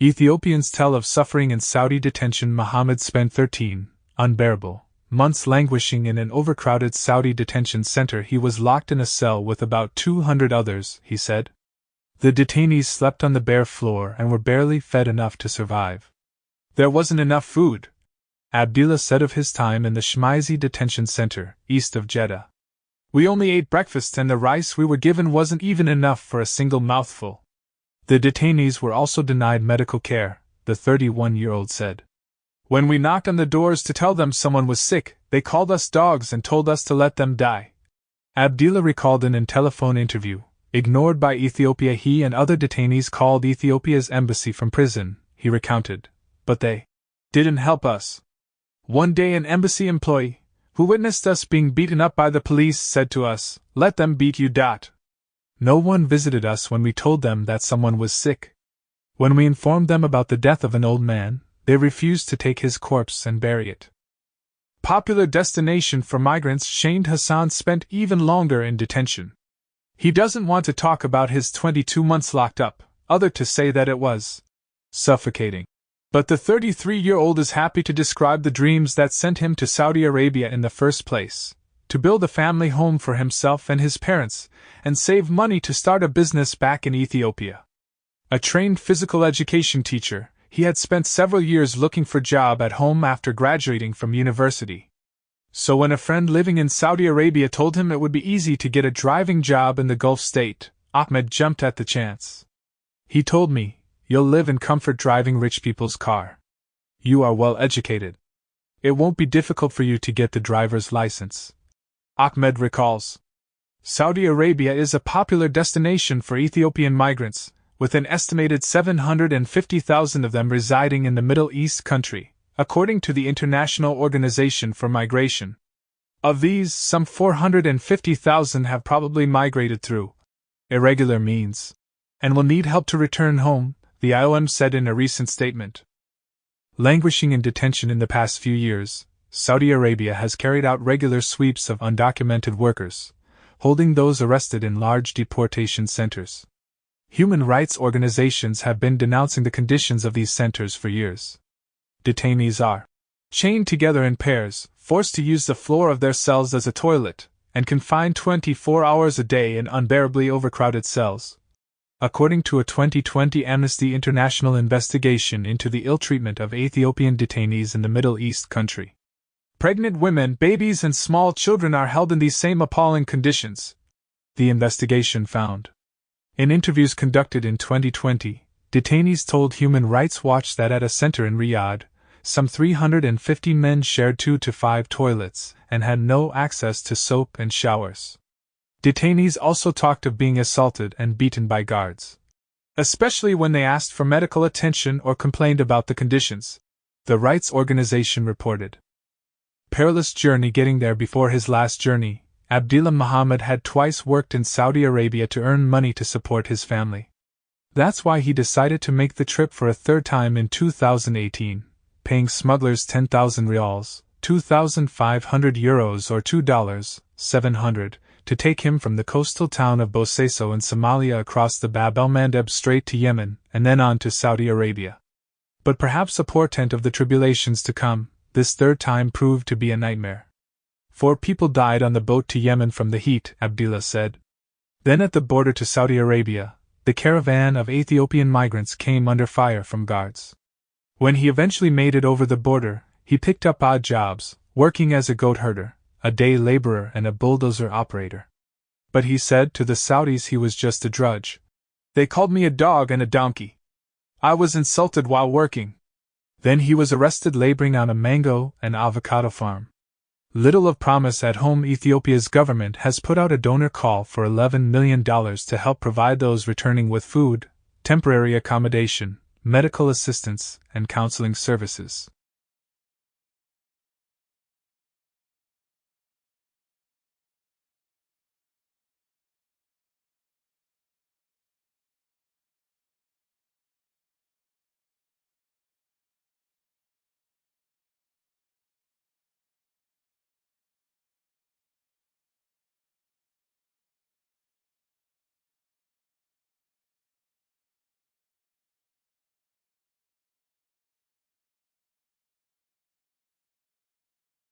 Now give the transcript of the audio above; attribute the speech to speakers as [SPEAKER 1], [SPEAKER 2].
[SPEAKER 1] Ethiopians tell of suffering in Saudi detention. Muhammad spent 13 unbearable months languishing in an overcrowded Saudi detention center. He was locked in a cell with about 200 others, he said. The detainees slept on the bare floor and were barely fed enough to survive. There wasn't enough food, Abdillah said of his time in the Shmizi detention center, east of Jeddah. We only ate breakfast and the rice we were given wasn't even enough for a single mouthful. The detainees were also denied medical care, the 31-year-old said. When we knocked on the doors to tell them someone was sick, they called us dogs and told us to let them die. Abdillah recalled in a telephone interview. Ignored by Ethiopia, he and other detainees called Ethiopia's embassy from prison, he recounted. But they didn't help us. One day an embassy employee, who witnessed us being beaten up by the police, said to us, "Let them beat you." No one visited us when we told them that someone was sick. When we informed them about the death of an old man, they refused to take his corpse and bury it. Popular destination for migrants, Shahid Hassan spent even longer in detention. He doesn't want to talk about his 22 months locked up, other to say that it was suffocating. But the 33-year-old is happy to describe the dreams that sent him to Saudi Arabia in the first place. To build a family home for himself and his parents, and save money to start a business back in Ethiopia. A trained physical education teacher, he had spent several years looking for a job at home after graduating from university. So when a friend living in Saudi Arabia told him it would be easy to get a driving job in the Gulf state, Ahmed jumped at the chance. He told me, "You'll live in comfort driving rich people's car. You are well educated. It won't be difficult for you to get the driver's license." Ahmed recalls. Saudi Arabia is a popular destination for Ethiopian migrants, with an estimated 750,000 of them residing in the Middle East country, according to the International Organization for Migration. Of these, some 450,000 have probably migrated through irregular means, and will need help to return home, the IOM said in a recent statement. Languishing in detention in the past few years, Saudi Arabia has carried out regular sweeps of undocumented workers, holding those arrested in large deportation centers. Human rights organizations have been denouncing the conditions of these centers for years. Detainees are chained together in pairs, forced to use the floor of their cells as a toilet, and confined 24 hours a day in unbearably overcrowded cells. According to a 2020 Amnesty International investigation into the ill treatment of Ethiopian detainees in the Middle East country. Pregnant women, babies, and small children are held in these same appalling conditions, the investigation found. In interviews conducted in 2020, detainees told Human Rights Watch that at a center in Riyadh, some 350 men shared 2 to 5 toilets and had no access to soap and showers. Detainees also talked of being assaulted and beaten by guards, especially when they asked for medical attention or complained about the conditions, the rights organization reported. Perilous journey getting there. Before his last journey, Abdillah Muhammad had twice worked in Saudi Arabia to earn money to support his family. That's why he decided to make the trip for a third time in 2018, paying smugglers 10,000 rials, 2,500 euros or $2.700, to take him from the coastal town of Bosaso in Somalia across the Bab el-Mandeb Strait to Yemen, and then on to Saudi Arabia. But perhaps a portent of the tribulations to come, this third time proved to be a nightmare. 4 people died on the boat to Yemen from the heat, Abdillah said. Then at the border to Saudi Arabia, the caravan of Ethiopian migrants came under fire from guards. When he eventually made it over the border, he picked up odd jobs, working as a goat herder, a day laborer, and a bulldozer operator. But he said to the Saudis he was just a drudge. They called me a dog and a donkey. I was insulted while working. Then he was arrested laboring on a mango and avocado farm. Little of promise at home. Ethiopia's government has put out a donor call for $11 million to help provide those returning with food, temporary accommodation, medical assistance, and counseling services.